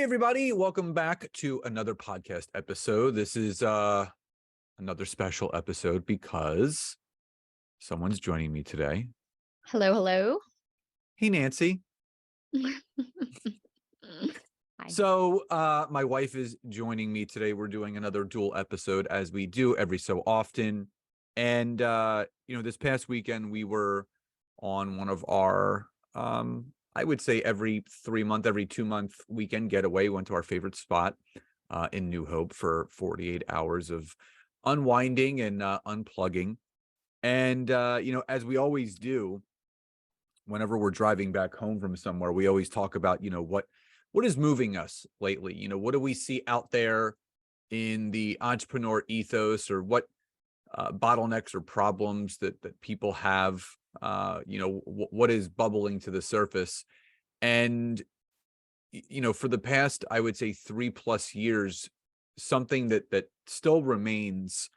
everybody. Welcome back to another podcast episode. This is another special episode because someone's joining me today. Hello, hello. Hey, Nancy. Hi. So my wife is joining me today. We're doing another dual episode as we do every so often. And, this past weekend we were on one of our, I would say every 2-month weekend getaway. Went to our favorite spot in New Hope for 48 hours of unwinding and unplugging. And, as we always do, whenever we're driving back home from somewhere, we always talk about, what is moving us lately? What do we see out there in the entrepreneur ethos, or what bottlenecks or problems that people have? What is bubbling to the surface? And for the past, I would say 3+ years, something that still remains,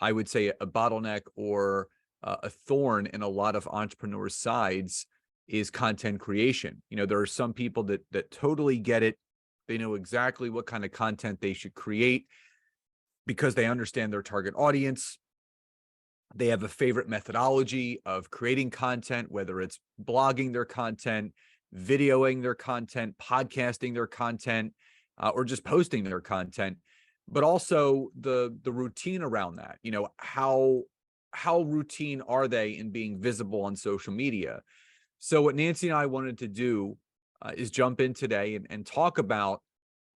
I would say, a bottleneck or a thorn in a lot of entrepreneurs' sides is content creation. There are some people that totally get it. They know exactly what kind of content they should create because they understand their target audience. They have a favorite methodology of creating content, whether it's blogging their content, videoing their content, podcasting their content, or just posting their content. But also the routine around that. How routine are they in being visible on social media? So what Nancy and I wanted to do is jump in today and talk about,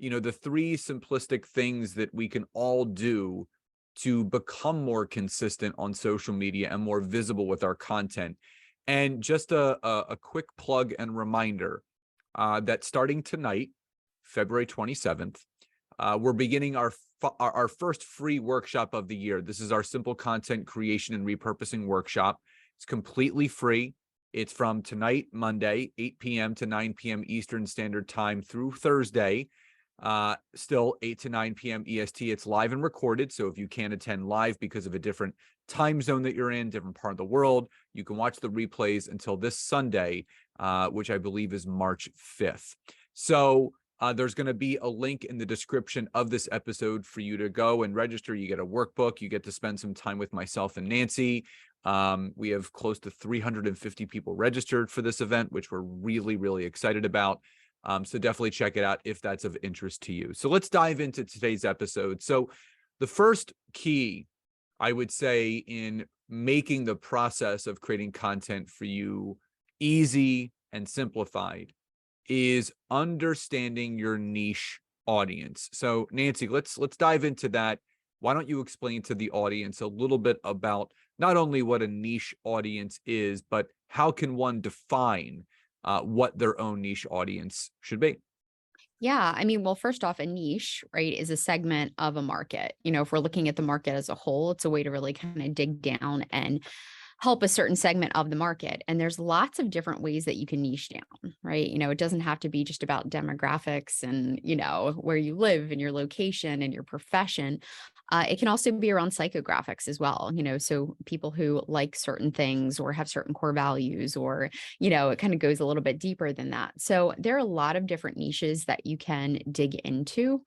the 3 simplistic things that we can all do to become more consistent on social media and more visible with our content. And just a quick plug and reminder that starting tonight, February 27th, we're beginning our first free workshop of the year. This is our simple content creation and repurposing workshop. It's completely free. It's from tonight, Monday, 8 p.m. to 9 p.m. Eastern Standard Time through Thursday, still 8 to 9 p.m. EST. It's live and recorded. So if you can't attend live because of a different time zone that you're in, different part of the world, you can watch the replays until this Sunday, which I believe is March 5th. So there's going to be a link in the description of this episode for you to go and register. You get a workbook. You get to spend some time with myself and Nancy. We have close to 350 people registered for this event, which we're really, really excited about. So definitely check it out if that's of interest to you. So let's dive into today's episode. So the first key, I would say, in making the process of creating content for you easy and simplified is understanding your niche audience. So Nancy, let's dive into that. Why don't you explain to the audience a little bit about not only what a niche audience is, but how can one define what their own niche audience should be? Yeah, well, first off, a niche, right, is a segment of a market. If we're looking at the market as a whole, it's a way to really kind of dig down and help a certain segment of the market. And there's lots of different ways that you can niche down, right? It doesn't have to be just about demographics and, where you live and your location and your profession. It can also be around psychographics as well, so people who like certain things or have certain core values, or, it kind of goes a little bit deeper than that. So there are a lot of different niches that you can dig into.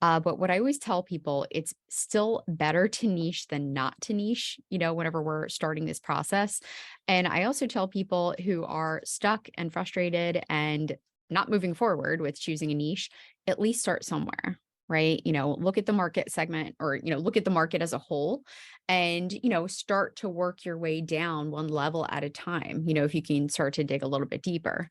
But what I always tell people, it's still better to niche than not to niche, whenever we're starting this process. And I also tell people who are stuck and frustrated and not moving forward with choosing a niche, at least start somewhere. Right. Look at the market segment, or, look at the market as a whole and, start to work your way down one level at a time, if you can start to dig a little bit deeper,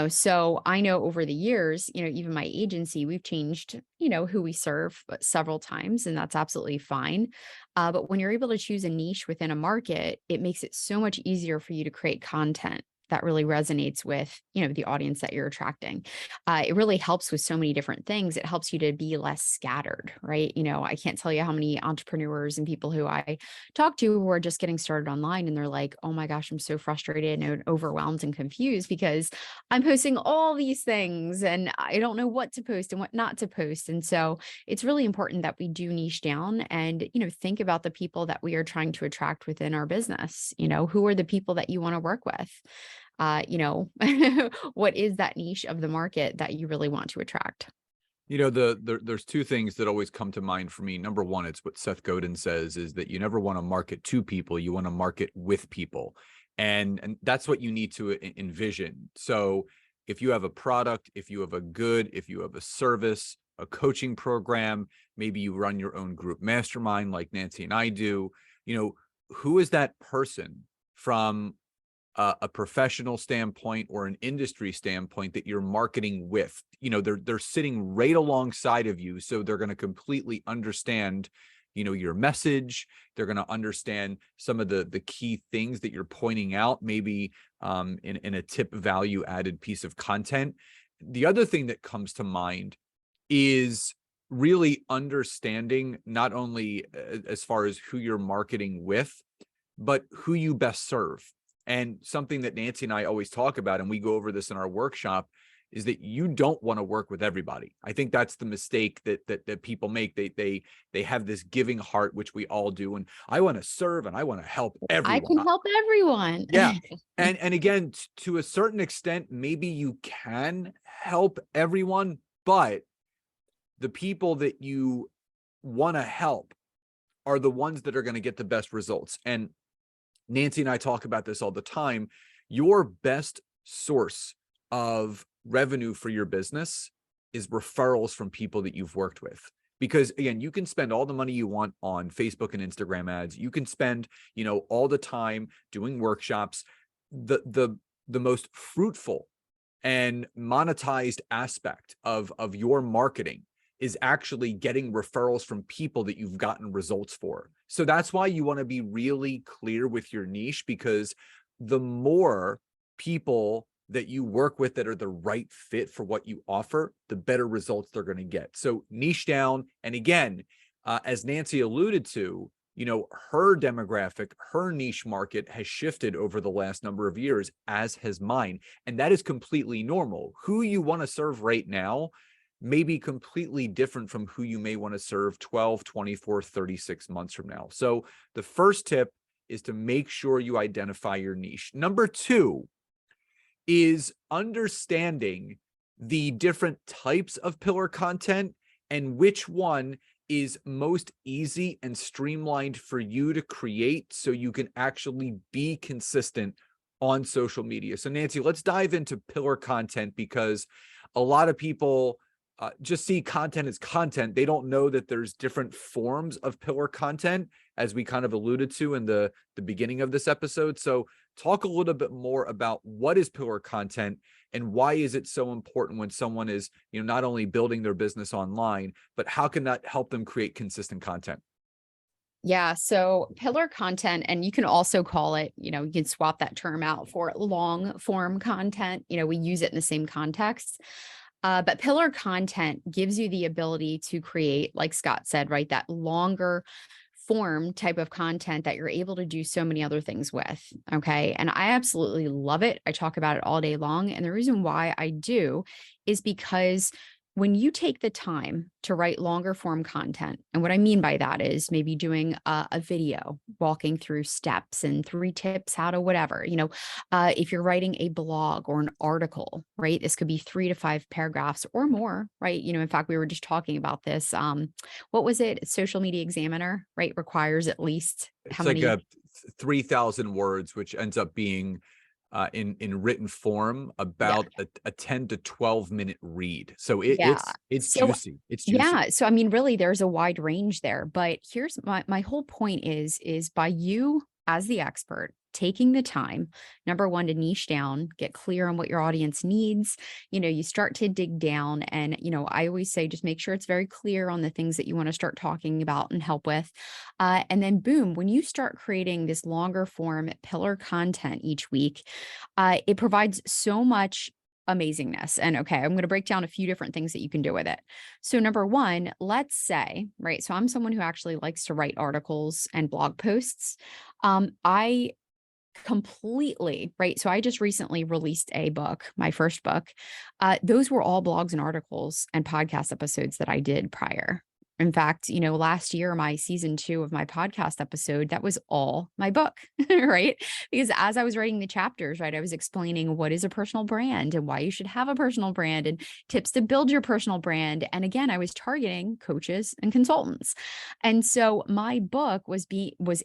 so I know over the years, even my agency, we've changed, who we serve several times, and that's absolutely fine. But when you're able to choose a niche within a market, it makes it so much easier for you to create content that really resonates with, the audience that you're attracting. It really helps with so many different things. It helps you to be less scattered, right? I can't tell you how many entrepreneurs and people who I talk to who are just getting started online, and they're like, oh my gosh, I'm so frustrated and overwhelmed and confused because I'm posting all these things and I don't know what to post and what not to post. And so it's really important that we do niche down and, think about the people that we are trying to attract within our business. Who are the people that you want to work with? What is that niche of the market that you really want to attract? There's two things that always come to mind for me. Number one, it's what Seth Godin says, is that you never want to market to people, you want to market with people. And that's what you need to envision. So if you have a product, if you have a good, if you have a service, a coaching program, maybe you run your own group mastermind like Nancy and I do, who is that person from a professional standpoint or an industry standpoint that you're marketing with? They're sitting right alongside of you, so they're going to completely understand your message. They're going to understand some of the key things that you're pointing out, maybe in a tip value added piece of content. The other thing that comes to mind is really understanding not only as far as who you're marketing with, but who you best serve. And something that Nancy and I always talk about, and we go over this in our workshop, is that you don't want to work with everybody. I think that's the mistake that people make. They have this giving heart, which we all do, and I want to serve and I want to help I everyone. can help everyone. Yeah. And again, to a certain extent, maybe you can help everyone, but the people that you want to help are the ones that are going to get the best results. And Nancy and I talk about this all the time. Your best source of revenue for your business is referrals from people that you've worked with. Because again, you can spend all the money you want on Facebook and Instagram ads. You can spend, all the time doing workshops. The most fruitful and monetized aspect of your marketing is actually getting referrals from people that you've gotten results for. So that's why you want to be really clear with your niche, because the more people that you work with that are the right fit for what you offer, the better results they're going to get. So niche down. And again, as Nancy alluded to, her demographic, her niche market has shifted over the last number of years, as has mine. And that is completely normal. Who you want to serve right now may be completely different from who you may want to serve 12, 24, 36 months from now. So the first tip is to make sure you identify your niche. Number two is understanding the different types of pillar content and which one is most easy and streamlined for you to create so you can actually be consistent on social media. So Nancy, let's dive into pillar content, because a lot of people just see content as content. They don't know that there's different forms of pillar content, as we kind of alluded to in the beginning of this episode. So talk a little bit more about what is pillar content and why is it so important when someone is, not only building their business online, but how can that help them create consistent content? Yeah. So pillar content, and you can also call it, you can swap that term out for long form content. We use it in the same context. But pillar content gives you the ability to create, like Scott said, right, that longer form type of content that you're able to do so many other things with. Okay. And I absolutely love it. I talk about it all day long. And the reason why I do is because when you take the time to write longer form content, and what I mean by that is maybe doing a video walking through steps and 3 tips how to whatever, if you're writing a blog or an article, right? This could be 3 to 5 paragraphs or more, right? In fact, we were just talking about this. What was it? Social Media Examiner, right? Requires at least It's how like many? a 3,000 words, which ends up being in written form Yeah. about a 10 to 12 minute read. So Yeah. it's So juicy. It's juicy. yeah. So I mean, really, there's a wide range there. But here's my whole point is by you as the expert taking the time, number one, to niche down, get clear on what your audience needs. You start to dig down, and I always say just make sure it's very clear on the things that you want to start talking about and help with. And then boom, when you start creating this longer form pillar content each week, it provides so much amazingness. And okay, I'm going to break down a few different things that you can do with it. So number one, let's say, right? So I'm someone who actually likes to write articles and blog posts. I completely, right? So I just recently released a book, my first book. Those were all blogs and articles and podcast episodes that I did prior. In fact, last year, my season 2 of my podcast episode, that was all my book, right? Because as I was writing the chapters, right, I was explaining what is a personal brand and why you should have a personal brand and tips to build your personal brand. And again, I was targeting coaches and consultants. And so my book was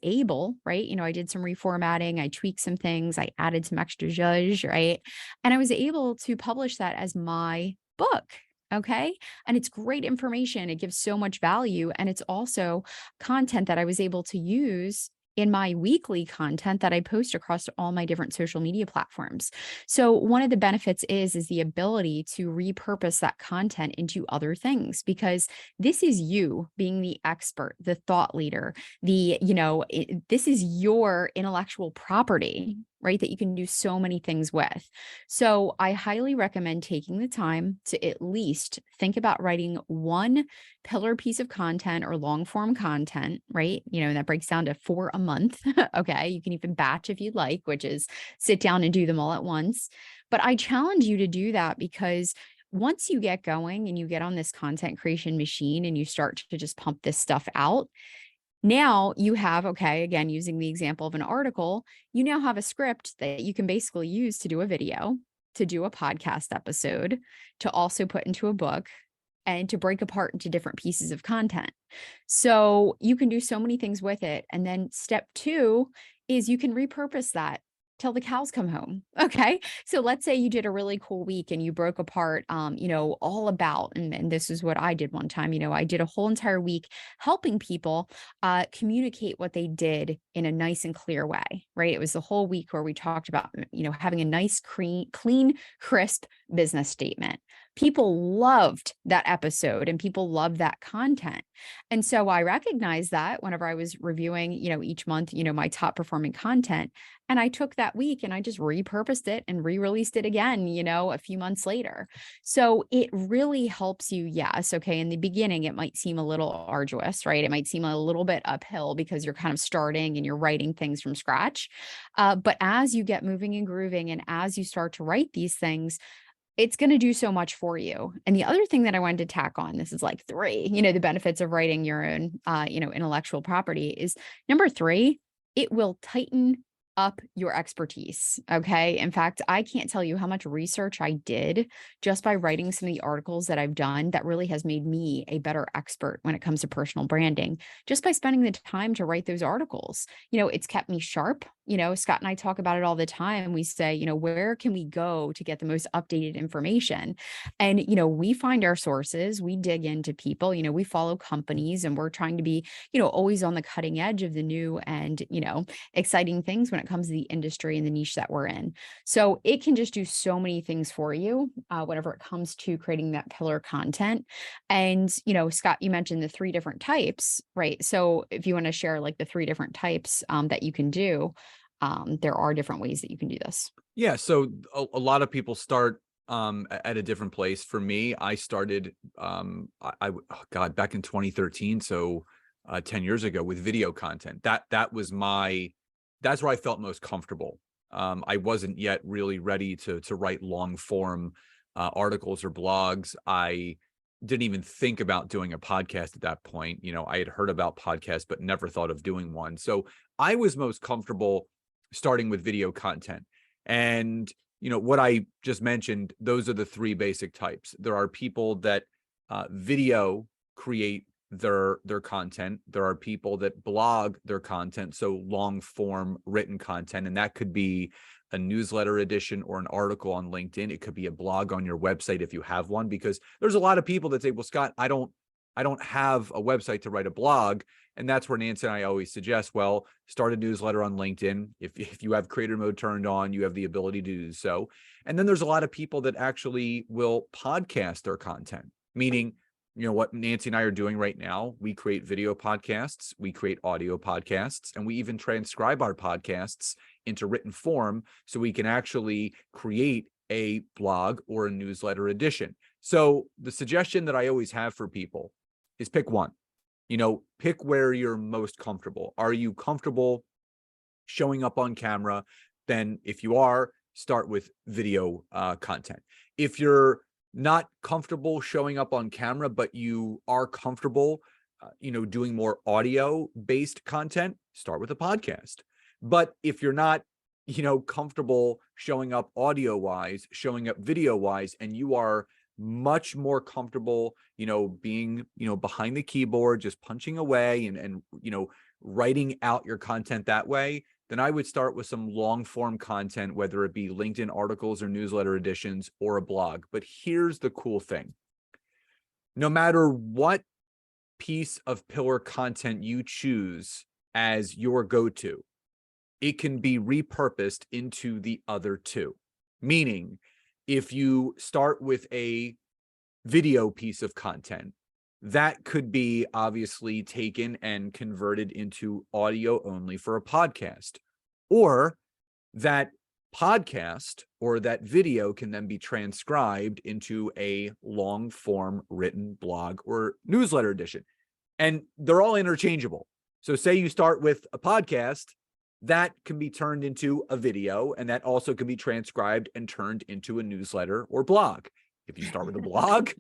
able, right? I did some reformatting, I tweaked some things, I added some extra zhuzh, right? And I was able to publish that as my book. Okay. And it's great information. It gives so much value. And it's also content that I was able to use in my weekly content that I post across all my different social media platforms. So one of the benefits is the ability to repurpose that content into other things, because this is you being the expert, the thought leader, this is your intellectual property, right? That you can do so many things with. So I highly recommend taking the time to at least think about writing one pillar piece of content or long form content, right? That breaks down to 4 a month. Okay. You can even batch if you'd like, which is sit down and do them all at once. But I challenge you to do that, because once you get going and you get on this content creation machine and you start to just pump this stuff out, now you have, okay, again, using the example of an article, you now have a script that you can basically use to do a video, to do a podcast episode, to also put into a book, and to break apart into different pieces of content. So you can do so many things with it. And then step 2 is you can repurpose that till the cows come home. Okay. So let's say you did a really cool week and you broke apart, all about, and this is what I did one time, I did a whole entire week helping people communicate what they did in a nice and clear way, right? It was the whole week where we talked about, having a nice, clean, crisp business statement. People loved that episode and people loved that content. And so I recognized that whenever I was reviewing, each month, my top performing content. And I took that week and I just repurposed it and re-released it again, a few months later. So it really helps you. Yes. Okay. In the beginning, it might seem a little arduous, right? It might seem a little bit uphill because you're kind of starting and you're writing things from scratch. But as you get moving and grooving and as you start to write these things, it's going to do so much for you. And the other thing that I wanted to tack on, this is like 3, the benefits of writing your own, intellectual property is number 3, it will tighten up your expertise. Okay. In fact, I can't tell you how much research I did just by writing some of the articles that I've done that really has made me a better expert when it comes to personal branding, just by spending the time to write those articles. It's kept me sharp. Scott and I talk about it all the time. We say, where can we go to get the most updated information? And, we find our sources, we dig into people, we follow companies, and we're trying to be, always on the cutting edge of the new and, exciting things when it comes to the industry and the niche that we're in. So it can just do so many things for you whenever it comes to creating that pillar content. And, Scott, you mentioned the 3 different types, right? So if you want to share like the 3 different types that you can do, there are different ways that you can do this. Yeah. So a lot of people start at a different place. For me, I started oh God, back in 2013. So 10 years ago with video content. That's where I felt most comfortable. I wasn't yet really ready to write long form articles or blogs. I didn't even think about doing a podcast at that point. I had heard about podcasts, but never thought of doing one. So I was most comfortable starting with video content. And, what I just mentioned, those are the 3 basic types. There are people that video create their content. There are people that blog their content, so long form written content, and that could be a newsletter edition or an article on LinkedIn. It could be a blog on your website if you have one, because there's a lot of people that say, well, Scott, I don't have a website to write a blog. And that's where Nancy and I always suggest, well, start a newsletter on LinkedIn. If you have creator mode turned on, you have the ability to do so. And then there's a lot of people that actually will podcast their content, meaning, what Nancy and I are doing right now, we create video podcasts, we create audio podcasts, and we even transcribe our podcasts into written form so we can actually create a blog or a newsletter edition. So the suggestion that I always have for people is pick one. Pick where you're most comfortable. Are you comfortable showing up on camera? Then if you are, start with video content. If you're not comfortable showing up on camera, but you are comfortable doing more audio based content, start with a podcast. But if you're not, comfortable showing up audio wise, showing up video wise, and you are much more comfortable, being, behind the keyboard, just punching away and, writing out your content that way, then I would start with some long form content, whether it be LinkedIn articles or newsletter editions or a blog. But here's the cool thing. No matter what piece of pillar content you choose as your go-to, it can be repurposed into the other two. Meaning, if you start with a video piece of content, that could be obviously taken and converted into audio only for a podcast. Or that podcast or that video can then be transcribed into a long form written blog or newsletter edition. And they're all interchangeable. So say you start with a podcast, that can be turned into a video, and that also can be transcribed and turned into a newsletter or blog. If you start with a blog,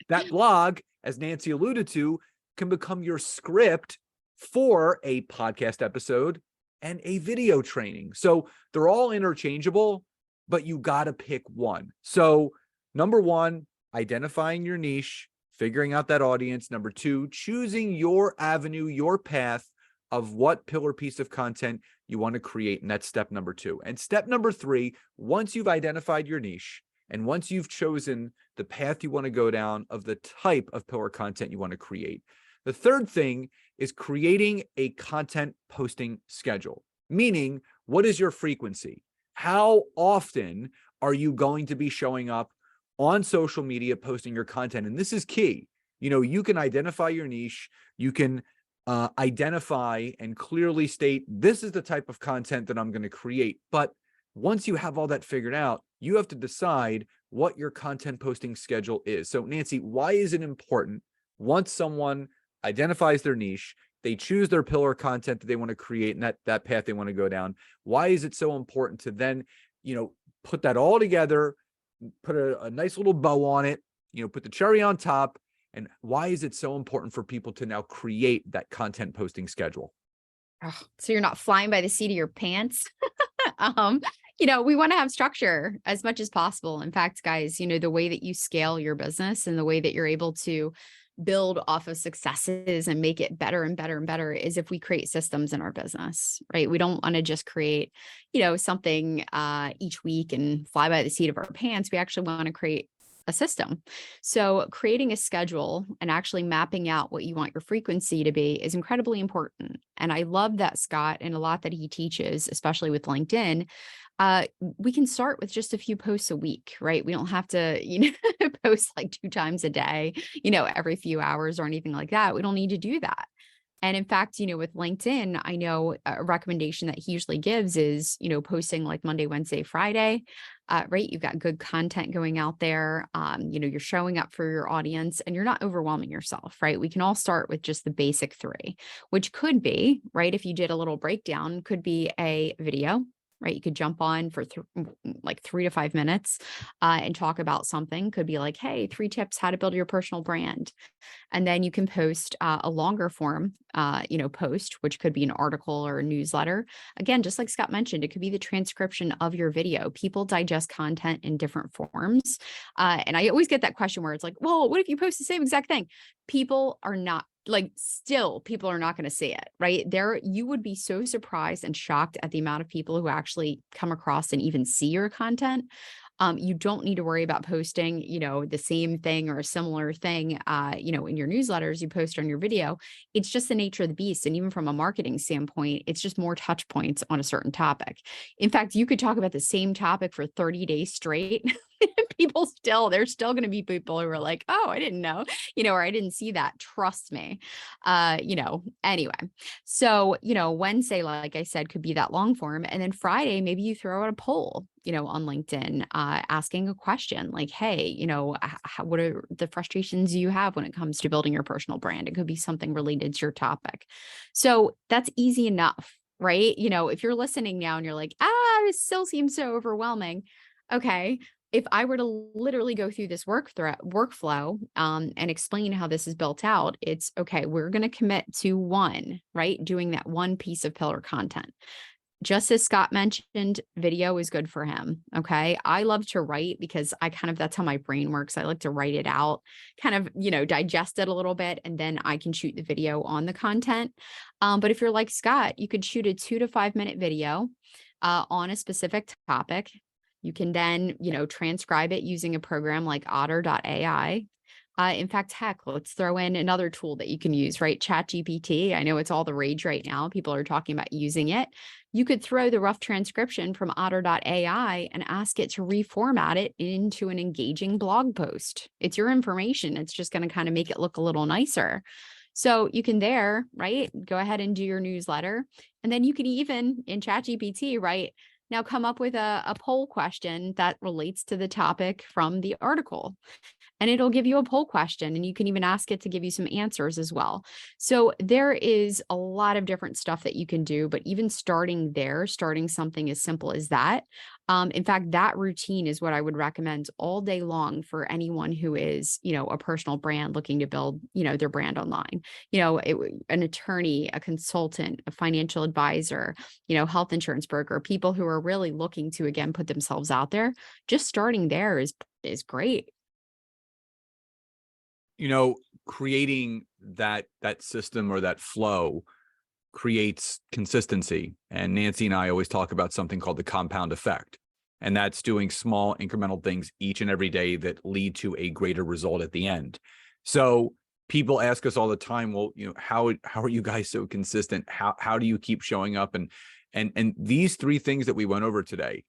that blog, as Nancy alluded to, can become your script for a podcast episode and a video training. So they're all interchangeable, but you got to pick one. So number one, identifying your niche, figuring out that audience. Number two, choosing your avenue, your path of what pillar piece of content you want to create. And that's step number two. And step number three, once you've identified your niche and once you've chosen the path you want to go down of the type of pillar content you want to create, the third thing is creating a content posting schedule. Meaning, what is your frequency? How often are you going to be showing up on social media posting your content? And this is key. You can identify your niche. You can identify and clearly state, this is the type of content that I'm going to create. But once you have all that figured out, you have to decide what your content posting schedule is. So Nancy, why is it important once someone identifies their niche, they choose their pillar content that they want to create and that path they want to go down? Why is it so important to then, put that all together, put a nice little bow on it, put the cherry on top? And why is it so important for people to now create that content posting schedule? Oh, so you're not flying by the seat of your pants. We want to have structure as much as possible. In fact, guys, the way that you scale your business and the way that you're able to build off of successes and make it better and better and better is if we create systems in our business, right? We don't want to just create, something each week and fly by the seat of our pants. We actually want to create a system. So creating a schedule and actually mapping out what you want your frequency to be is incredibly important. And I love that Scott, and a lot that he teaches, especially with LinkedIn, we can start with just a few posts a week, right? We don't have to, post like 2 times a day, every few hours or anything like that. We don't need to do that. And in fact, with LinkedIn, I know a recommendation that he usually gives is, posting like Monday, Wednesday, Friday, right? You've got good content going out there. You're showing up for your audience and you're not overwhelming yourself, right? We can all start with just the basic 3, which could be, right? If you did a little breakdown, could be a video, right? You could jump on for like 3 to 5 minutes and talk about something. Could be like, hey, 3 tips how to build your personal brand. And then you can post a longer form, post, which could be an article or a newsletter. Again, just like Scott mentioned, it could be the transcription of your video. People digest content in different forms. And I always get that question where it's like, well, what if you post the same exact thing? People are not people are not going to see it, right? You would be so surprised and shocked at the amount of people who actually come across and even see your content. You don't need to worry about posting, the same thing or a similar thing, in your newsletters you post on your video. It's just the nature of the beast. And even from a marketing standpoint, it's just more touch points on a certain topic. In fact, you could talk about the same topic for 30 days straight. There's still going to be people who are like, oh, I didn't know, or I didn't see that. Trust me. Anyway. So, Wednesday, like I said, could be that long form. And then Friday, maybe you throw out a poll, on LinkedIn, asking a question like, hey, what are the frustrations you have when it comes to building your personal brand? It could be something related to your topic. So that's easy enough, right? If you're listening now and you're like, this still seems so overwhelming. Okay. if I were to literally go through this workflow and explain how this is built out, it's okay, we're going to commit to one, right? Doing that one piece of pillar content. Just as Scott mentioned, video is good for him. Okay. I love to write because that's how my brain works. I like to write it out, kind of, digest it a little bit, and then I can shoot the video on the content. But if you're like Scott, you could shoot a 2 to 5 minute video on a specific topic. You can then, transcribe it using a program like Otter.ai. In fact, heck, let's throw in another tool that you can use, right? ChatGPT. I know it's all the rage right now. People are talking about using it. You could throw the rough transcription from Otter.ai and ask it to reformat it into an engaging blog post. It's your information. It's just going to kind of make it look a little nicer. So you can right, go ahead and do your newsletter. And then you can even in ChatGPT, right, now come up with a poll question that relates to the topic from the article. And it'll give you a poll question, and you can even ask it to give you some answers as well. So there is a lot of different stuff that you can do, but even starting something as simple as that. In fact, that routine is what I would recommend all day long for anyone who is, a personal brand looking to build, their brand online. An attorney, a consultant, a financial advisor, health insurance broker, people who are really looking to, again, put themselves out there. Just starting there is great. Creating that system or that flow creates consistency. And Nancy and I always talk about something called the compound effect. And that's doing small incremental things each and every day that lead to a greater result at the end. So people ask us all the time, well, how are you guys so consistent? How do you keep showing up? And these 3 things that we went over today,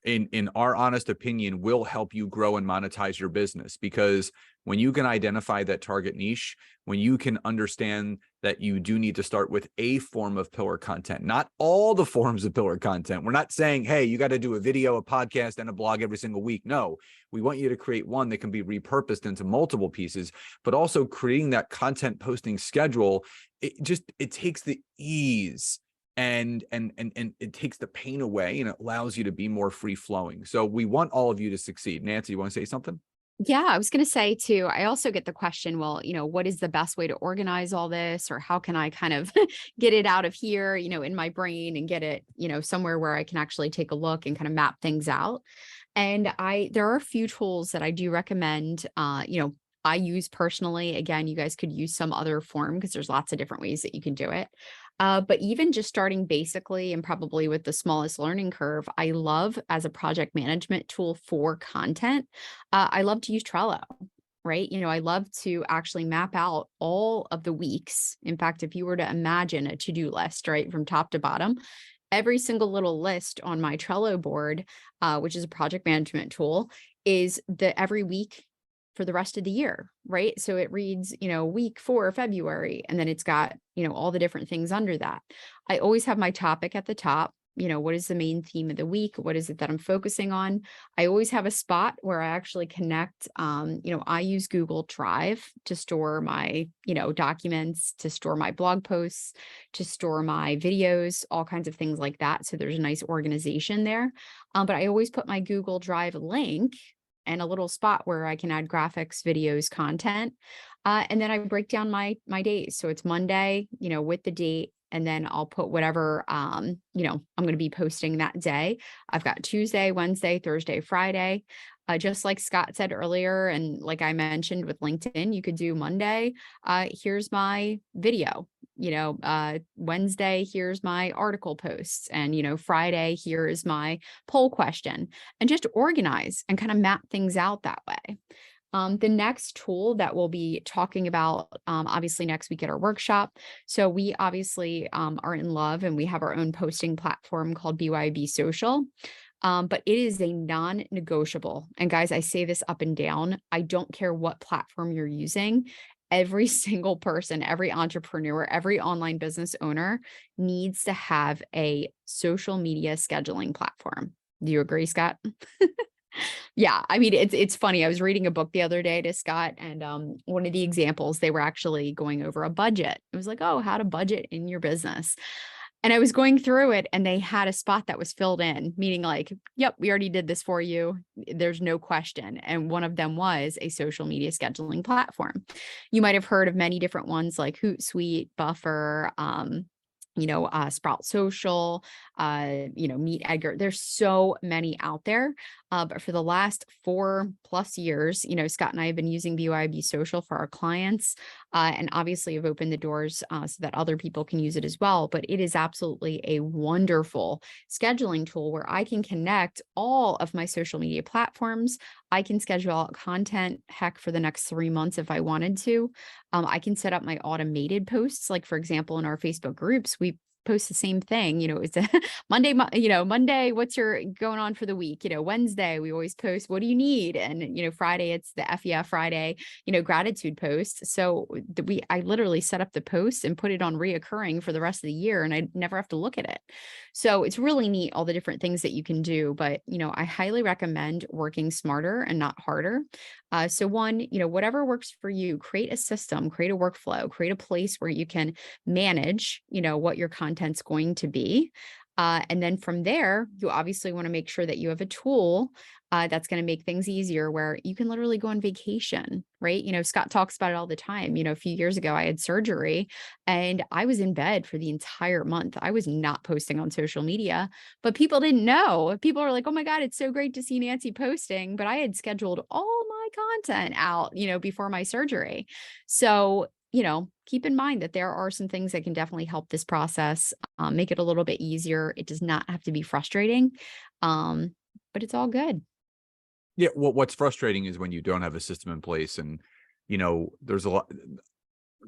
in our honest opinion, will help you grow and monetize your business. Because when you can identify that target niche, when you can understand that you do need to start with a form of pillar content, not all the forms of pillar content. We're not saying, hey, you got to do a video, a podcast, and a blog every single week. No, we want you to create one that can be repurposed into multiple pieces, but also creating that content posting schedule. It takes the ease and it takes the pain away, and it allows you to be more free flowing. So we want all of you to succeed. Nancy, you want to say something? Yeah, I was going to say too, I also get the question, well, what is the best way to organize all this? Or how can I kind of get it out of here, in my brain and get it, somewhere where I can actually take a look and kind of map things out. And there are a few tools that I do recommend, I use personally. Again, you guys could use some other form because there's lots of different ways that you can do it. But even just starting basically and probably with the smallest learning curve, I love as a project management tool for content. I love to use Trello, right? I love to actually map out all of the weeks. In fact, if you were to imagine a to-do list, right, from top to bottom, every single little list on my Trello board, which is a project management tool, is every week for the rest of the year, right? So it reads, week 4, February, and then it's got, all the different things under that. I always have my topic at the top. What is the main theme of the week? What is it that I'm focusing on? I always have a spot where I actually connect, I use Google Drive to store my, documents, to store my blog posts, to store my videos, all kinds of things like that. So there's a nice organization there. But I always put my Google Drive link and a little spot where I can add graphics, videos, content. And then I break down my days. So it's Monday, with the date, and then I'll put whatever, I'm going to be posting that day. I've got Tuesday, Wednesday, Thursday, Friday. Just like Scott said earlier, and like I mentioned with LinkedIn, you could do Monday. Here's my video. Wednesday, here's my article posts, and, Friday, here is my poll question, and just organize and kind of map things out that way. The next tool that we'll be talking about, obviously next week at our workshop. So we obviously are in love, and we have our own posting platform called BYB Social. But it is a non-negotiable. And guys, I say this up and down. I don't care what platform you're using. Every single person, every entrepreneur, every online business owner needs to have a social media scheduling platform. Do you agree, Scott? Yeah, I mean, it's funny. I was reading a book the other day to Scott, and one of the examples, they were actually going over a budget. It was like, oh, how to budget in your business. And I was going through it and they had a spot that was filled in, meaning like, yep, we already did this for you. There's no question. And one of them was a social media scheduling platform. You might have heard of many different ones like Hootsuite, Buffer, Sprout Social, Meet Edgar. There's so many out there. But for the last 4+ years, Scott and I have been using BYB Social for our clients, and obviously have opened the doors so that other people can use it as well. But it is absolutely a wonderful scheduling tool where I can connect all of my social media platforms. I can schedule out content, heck, for the next 3 months if I wanted to. I can set up my automated posts. Like, for example, in our Facebook groups, we post the same thing. It's a Monday, what's your going on for the week? Wednesday, we always post, what do you need? And, Friday, it's the FEF Friday, gratitude post. So I literally set up the post and put it on reoccurring for the rest of the year, and I never have to look at it. So it's really neat, all the different things that you can do. But, I highly recommend working smarter and not harder. So one, whatever works for you, create a system, create a workflow, create a place where you can manage, what your content's going to be. And then from there, you obviously want to make sure that you have a tool that's going to make things easier where you can literally go on vacation, right? Scott talks about it all the time. A few years ago, I had surgery and I was in bed for the entire month. I was not posting on social media, but people didn't know. People were like, oh my God, it's so great to see Nancy posting. But I had scheduled all my content out, before my surgery. So keep in mind that there are some things that can definitely help this process, make it a little bit easier. It does not have to be frustrating, but it's all good. Yeah, what's frustrating is when you don't have a system in place, and there's a lot.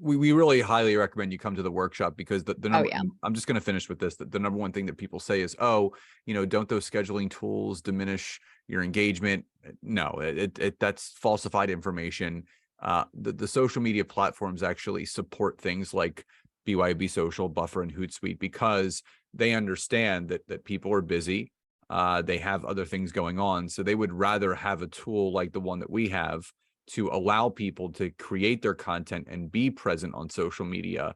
We really highly recommend you come to the workshop, because the number, Yeah. I'm just going to finish with this. The number one thing that people say is, oh, don't those scheduling tools diminish your engagement? No, that's falsified information. The social media platforms actually support things like BYB Social, Buffer, and Hootsuite, because they understand that people are busy. They have other things going on, so they would rather have a tool like the one that we have to allow people to create their content and be present on social media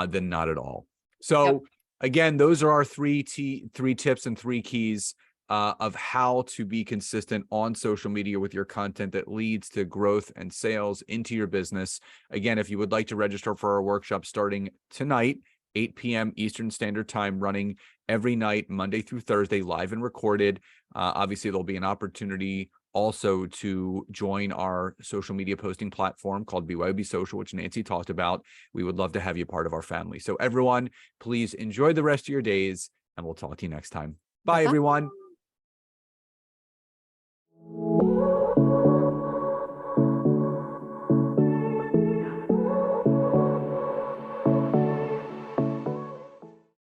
than not at all. So Yep. again, those are our three tips and 3 keys of how to be consistent on social media with your content that leads to growth and sales into your business. Again, if you would like to register for our workshop starting tonight, 8 p.m. Eastern Standard Time, running every night, Monday through Thursday, live and recorded. Obviously, there'll be an opportunity also to join our social media posting platform called BYB Social, which Nancy talked about. We would love to have you part of our family. So everyone, please enjoy the rest of your days, and we'll talk to you next time. Bye, Bye-bye. everyone.